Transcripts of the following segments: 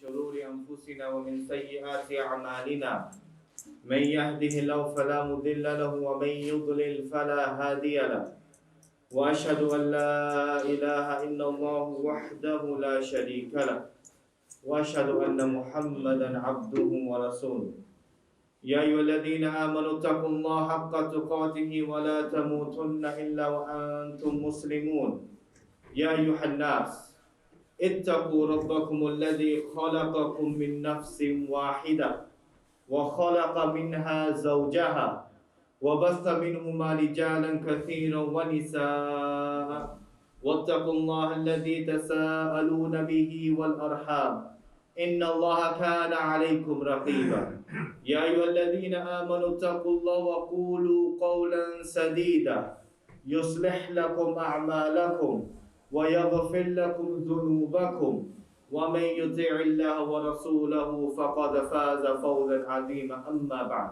شرور أنفسنا ومن سيئات أعمالنا من يهده الله فلا مضل له ومن يضلل فلا هادي له وأشهد أن لا إله إلا الله وحده لا شريك له وأشهد أن محمدا عبده ورسوله يا أيها الذين آمنوا اتقوا الله حق تقاته ولا تموتن إلا وأنتم مسلمون يا أيها الناس اتقوا ربكم الذي خلقكم من نفس واحدة وخلق منها زوجها وبث منهما رجالا كثيرا ونساء واتقوا الله الذي تساءلون به والأرحام إن الله كان عليكم رقيبا يا أيها الذين آمنوا اتقوا الله وقولوا قولا سديدا يصلح لكم أعمالكم ويغفر لكم ذنوبكم ومن يطع الله ورسوله فقد فاز فوزا عظيما أما بعد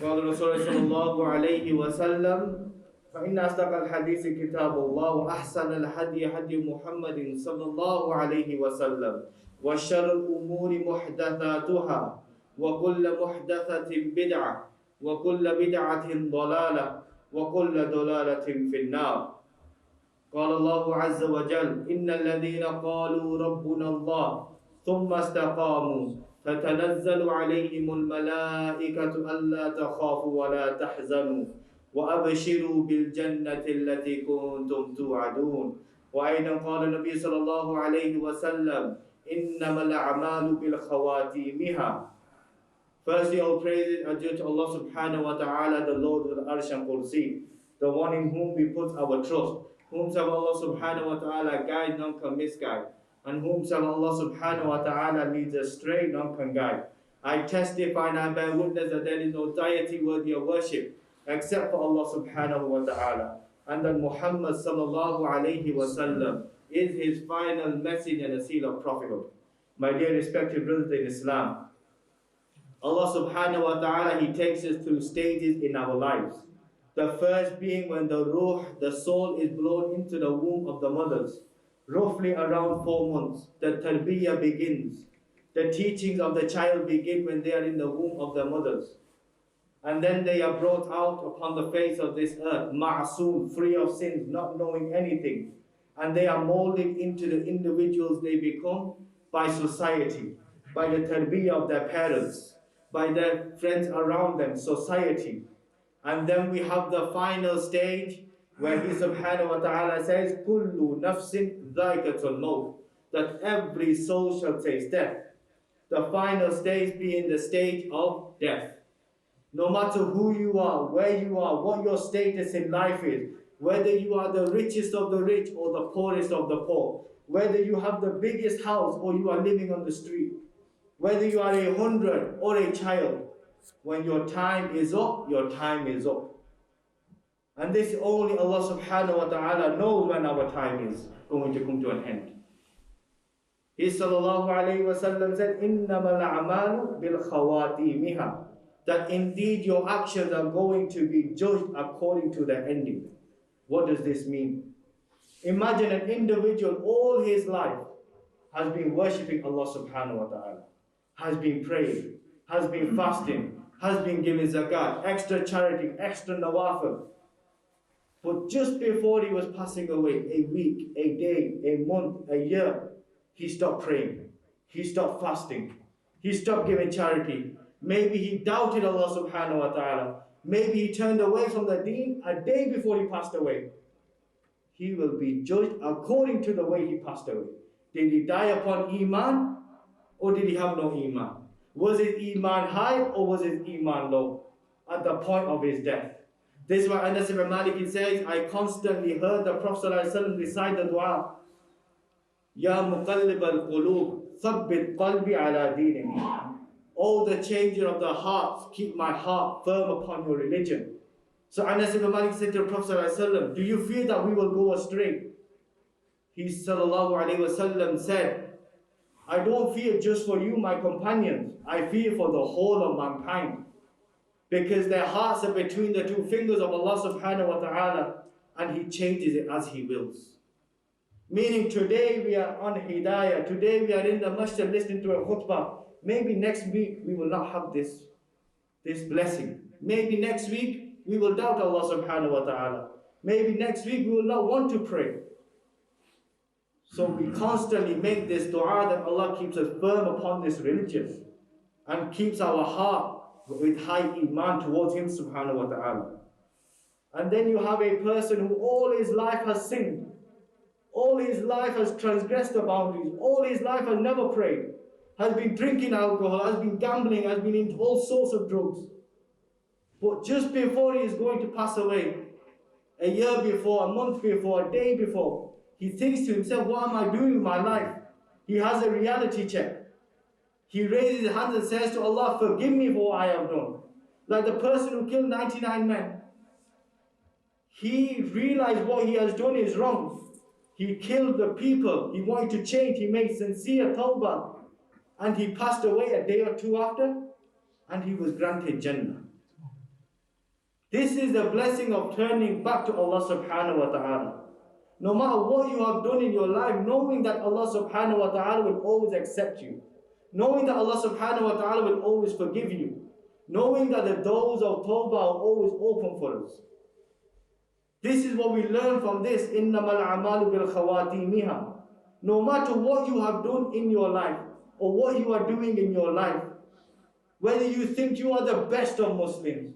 قال الرسول صلى الله عليه وسلم فإن أصدق الحديث كتاب الله وأحسن الهدي هدي محمد صلى الله عليه وسلم وشر الأمور محدثاتها وكل محدثة بدعة وكل بدعة ضلالة وكل ضلالة في النار قال الله عز وجل إن الذين قالوا ربنا الله ثم استقاموا تتنزل عليهم الملائكة ألا تخافوا ولا تحزنوا وأبشروا بالجنة التي كنتم توعدون وأيضا قال النبي صلى الله عليه وسلم إنما الأعمال بالخواتيمها. Firstly, all praises are due to Allah subhanahu wa ta'ala, the Lord of the Arsh and Kursi, the one in whom we put our trust, whom shall Allah subhanahu wa ta'ala guide, none can misguide, and whom shall Allah subhanahu wa ta'ala leads astray, none can guide. I testify and I bear witness that there is no deity worthy of worship except for Allah subhanahu wa ta'ala, and that Muhammad sallallahu alayhi wa sallam is his final message and a seal of prophethood. My dear respected brothers in Islam, Allah subhanahu wa ta'ala, He takes us through stages in our lives. The first being when the ruh, the soul, is blown into the womb of the mothers. Roughly around 4 months, the tarbiyah begins. The teachings of the child begin when they are in the womb of their mothers. And then they are brought out upon the face of this earth, ma'soom, free of sins, not knowing anything. And they are molded into the individuals they become by society, by the tarbiyah of their parents, by their friends around them, society. And then we have the final stage where He subhanahu wa ta'ala says, Kullu nafsin dhaikatul maut, that every soul shall taste death. The final stage being the stage of death. No matter who you are, where you are, what your status in life is, whether you are the richest of the rich or the poorest of the poor, whether you have the biggest house or you are living on the street, whether you are 100 or a child, when your time is up, your time is up. And this only Allah subhanahu wa ta'ala knows when our time is going to come to an end. He sallallahu alayhi wa sallam said, إِنَّمَا الْأَعْمَالُ بِالْخَوَاتِيمِهَا, that indeed your actions are going to be judged according to their ending. What does this mean? Imagine an individual all his life has been worshipping Allah subhanahu wa ta'ala, has been praying, has been fasting, has been giving zakat, extra charity, extra nawafil. But just before he was passing away, a week, a day, a month, a year, he stopped praying, he stopped fasting, he stopped giving charity. Maybe he doubted Allah subhanahu wa ta'ala. Maybe he turned away from the deen a day before he passed away. He will be judged according to the way he passed away. Did he die upon Iman or did he have no Iman? Was his Iman high or was his Iman low at the point of his death? This is why Anas ibn Malik says, I constantly heard the Prophet ﷺ recite the dua, Ya muqallib al-qulub, thabbit qalbi ala dinik. O the changer of the hearts, keep my heart firm upon your religion. So Anas ibn Malik said to the Prophet ﷺ, do you fear that we will go astray? He sallallahu alayhi wa sallam said, I don't fear just for you, my companions. I fear for the whole of mankind. Because their hearts are between the two fingers of Allah subhanahu wa ta'ala, and He changes it as He wills. Meaning today we are on Hidayah, today we are in the Masjid listening to a Khutbah. Maybe next week we will not have this blessing. Maybe next week we will doubt Allah subhanahu wa ta'ala. Maybe next week we will not want to pray. So we constantly make this dua that Allah keeps us firm upon this religion and keeps our heart with high iman towards Him subhanahu wa ta'ala. And then you have a person who all his life has sinned. All his life has transgressed the boundaries. All his life has never prayed. Has been drinking alcohol, has been gambling, has been into all sorts of drugs. But just before he is going to pass away, a year before, a month before, a day before, he thinks to himself, what am I doing with my life? He has a reality check. He raises his hands and says to Allah, forgive me for what I have done. Like the person who killed 99 men. He realized what he has done is wrong. He killed the people. He wanted to change. He made sincere tawbah. And he passed away a day or two after. And he was granted Jannah. This is the blessing of turning back to Allah subhanahu wa ta'ala. No matter what you have done in your life, knowing that Allah subhanahu wa ta'ala will always accept you. Knowing that Allah subhanahu wa ta'ala will always forgive you. Knowing that the doors of tawbah are always open for us. This is what we learn from this. إِنَّمَا الْأَعْمَالُ بِالْخَوَاتِيمِهَا. No matter what you have done in your life, or what you are doing in your life, whether you think you are the best of Muslims,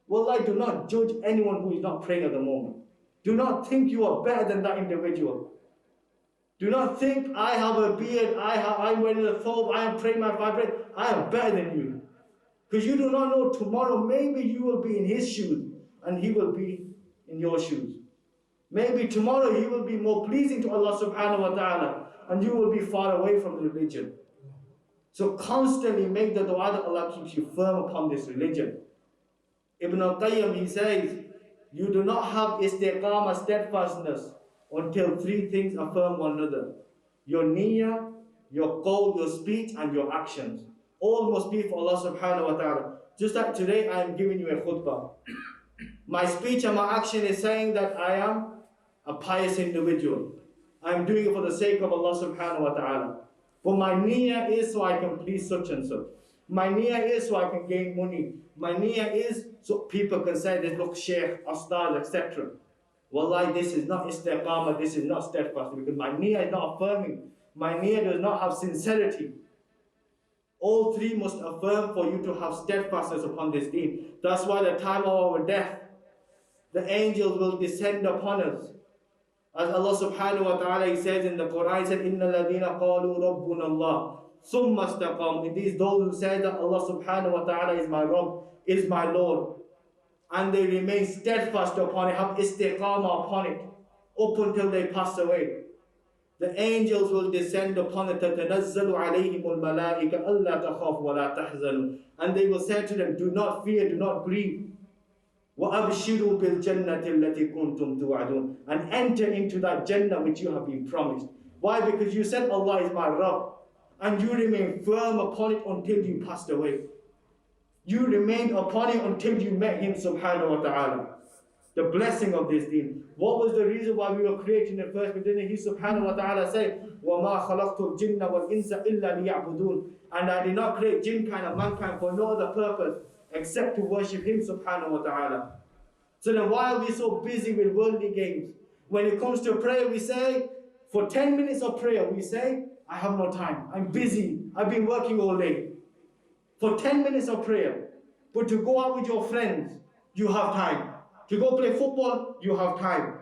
wallahi, do not judge anyone who is not praying at the moment. Do not think you are better than that individual. Do not think, I have a beard, I'm wearing a thobe, I am praying my 5 prayers, I am better than you. Because you do not know tomorrow, maybe you will be in his shoes, and he will be in your shoes. Maybe tomorrow he will be more pleasing to Allah subhanahu wa ta'ala, and you will be far away from the religion. So constantly make the dua that Allah keeps you firm upon this religion. Ibn al-Qayyim, he says, you do not have istiqamah, steadfastness, until 3 things affirm one another. Your niyyah, your qawl, your speech, and your actions. All must be for Allah subhanahu wa ta'ala. Just like today, I am giving you a khutbah. My speech and my action is saying that I am a pious individual. I am doing it for the sake of Allah subhanahu wa ta'ala. But my niyyah is so I can please such and such. My niyyah is so I can gain money. My niyyah is so people can say, this look shaykh, ustad, etc. Wallahi, this is not istiqamah, this is not steadfast, because my niyyah is not affirming. My niyyah does not have sincerity. All 3 must affirm for you to have steadfastness upon this deen. That's why the time of our death, the angels will descend upon us. As Allah subhanahu wa ta'ala, He says in the Quran, He said, إِنَّ الَّذِينَ قَالُوا رَبُّنَ اللَّهِ ثُمَّ اسْتَقَامُوا. It is those who say that Allah subhanahu wa ta'ala is my Rabb, is my Lord. And they remain steadfast upon it, have istiqamah upon it, up until they pass away. The angels will descend upon it, تَتَنَزَّلُ عَلَيْهِمُ الْمَلَائِكَ أَلَّا تَخَافُوا وَلَا تَحْزَنُوا. And they will say to them, do not fear, do not grieve. وَأَبْشِرُوا بِالْجَنَّةِ الَّتِي كُنْتُمْ تُوعَدُونَ. And enter into that Jannah which you have been promised. Why? Because you said Allah is my Rabb. And you remain firm upon it until you passed away. You remained upon it until you met Him subhanahu wa ta'ala. The blessing of this deen. What was the reason why we were created in the first place? Didn't He subhanahu wa ta'ala say, وَمَا خَلَقْتُ الْجِنَّ وَالْإِنسَ إِلَّا لِيَعْبُدُونَ. And I did not create jinkind and mankind for no other purpose except to worship Him subhanahu wa ta'ala. So then why are we so busy with worldly games? When it comes to prayer, we say, for 10 minutes of prayer, we say, I have no time, I'm busy, I've been working all day. For 10 minutes of prayer. But to go out with your friends, you have time. To go play football, you have time.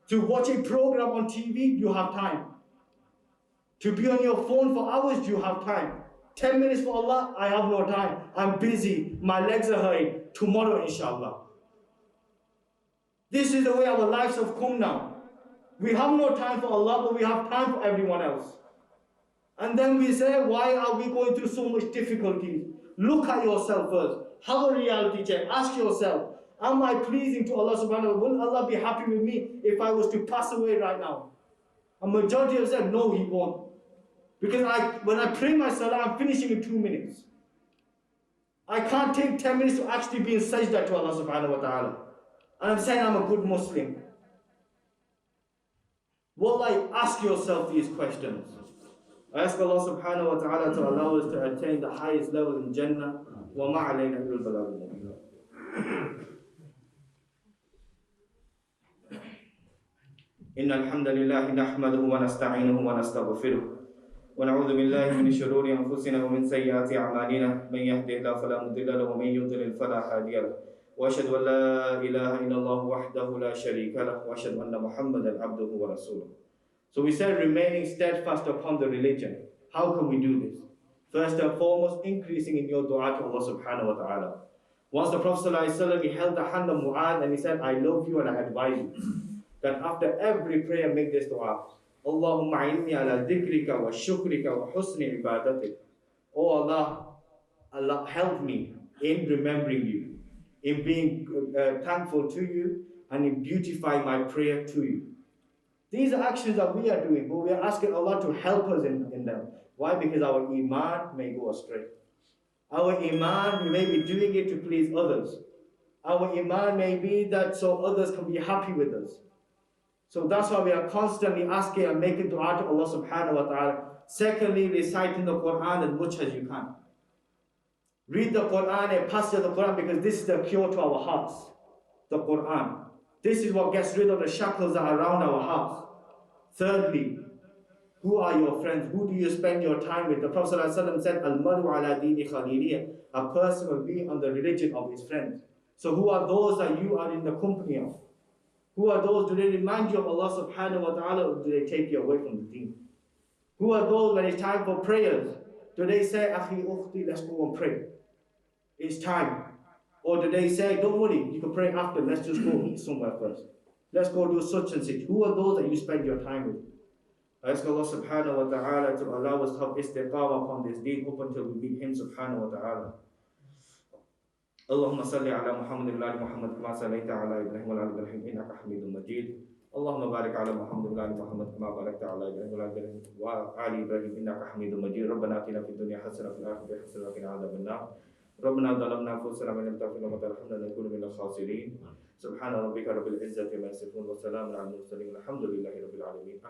To watch a program on TV, you have time. To be on your phone for hours, you have time. 10 minutes for Allah, I have no time. I'm busy, my legs are hurting. Tomorrow, inshallah. This is the way our lives have come now. We have no time for Allah, but we have time for everyone else. And then we say, why are we going through so much difficulties? Look at yourself first. Have a reality check. Ask yourself, am I pleasing to Allah subhanahu wa ta'ala? Will Allah be happy with me if I was to pass away right now? A majority have said, no, He won't. Because when I pray my salah, I'm finishing in 2 minutes. I can't take 10 minutes to actually be in sajda to Allah subhanahu wa ta'ala. And I'm saying I'm a good Muslim. Wallahi, ask yourself these questions. I ask Allah subhanahu wa ta'ala to allow us to attain the highest level in Jannah. وَمَا عَلَيْنَا إِلَّا الْبَلَاغُ الْمُبِينُ. إن الحمد لله نحمده ونستعينه ونستغفره ونعوذ بالله من شرور أنفسنا ومن سيئات أعمالنا من يهده الله فلا مضل له ومن يضلل فلا هادي له وأشهد أن لا إله إلا الله وحده لا شريك له وأشهد أن محمدا عبده ورسوله. So we said remaining steadfast upon the religion. How can we do this? First and foremost, increasing in your dua to Allah subhanahu wa ta'ala. Once the Prophet ﷺ, he held the hand of Mu'adh and he said, I love you and I advise you that after every prayer make this dua. Allahumma inni ala dhikrika wa shukrika wa husni ibadatik. Oh Allah, Allah help me in remembering you, in being thankful to you, and in beautifying my prayer to you. These are actions that we are doing, but we are asking Allah to help us in them. Why? Because our iman may go astray. Our iman, we may be doing it to please others. Our iman may be that so others can be happy with us. So that's why we are constantly asking and making dua to Allah subhanahu wa ta'ala. Secondly, reciting the Quran as much as you can. Read the Quran, a passage of the Quran, because this is the cure to our hearts. The Quran. This is what gets rid of the shackles that are around our hearts. Thirdly, who are your friends? Who do you spend your time with? The Prophet ﷺ said, Al-Maru ala dini khaliliya. A person will be on the religion of his friends. So who are those that you are in the company of? Who are those? Do they remind you of Allah subhanahu wa ta'ala, or do they take you away from the deen? Who are those when it's time for prayers? Do they say, Akhi, ukhti, let's go and pray? It's time. Or do they say, don't worry, you can pray after, let's just go eat somewhere first. Let's go do such and such. Who are those that you spend your time with? I ask Allah subhanahu wa ta'ala to allow us to have istiqamah upon this deen up until we meet Him subhanahu wa ta'ala. اللهم صل على محمد وعلى محمد كما صليت على ابراهيم وعلى ابراهيم انك حميد مجيد. اللهم بارك على محمد وعلى محمد كما باركت على ابراهيم وعلى ابراهيم انك حميد مجيد. ربنا اتنا في الدنيا حسنه وفي الاخره حسنه وقنا عذاب النار. ربنا ظلمنا انفسنا وان لم تغفر لنا وترحمنا لنكون من الخاسرين. سبحان ربك رب العزه عما يصفون وسلام على المرسلين والحمد لله رب العالمين.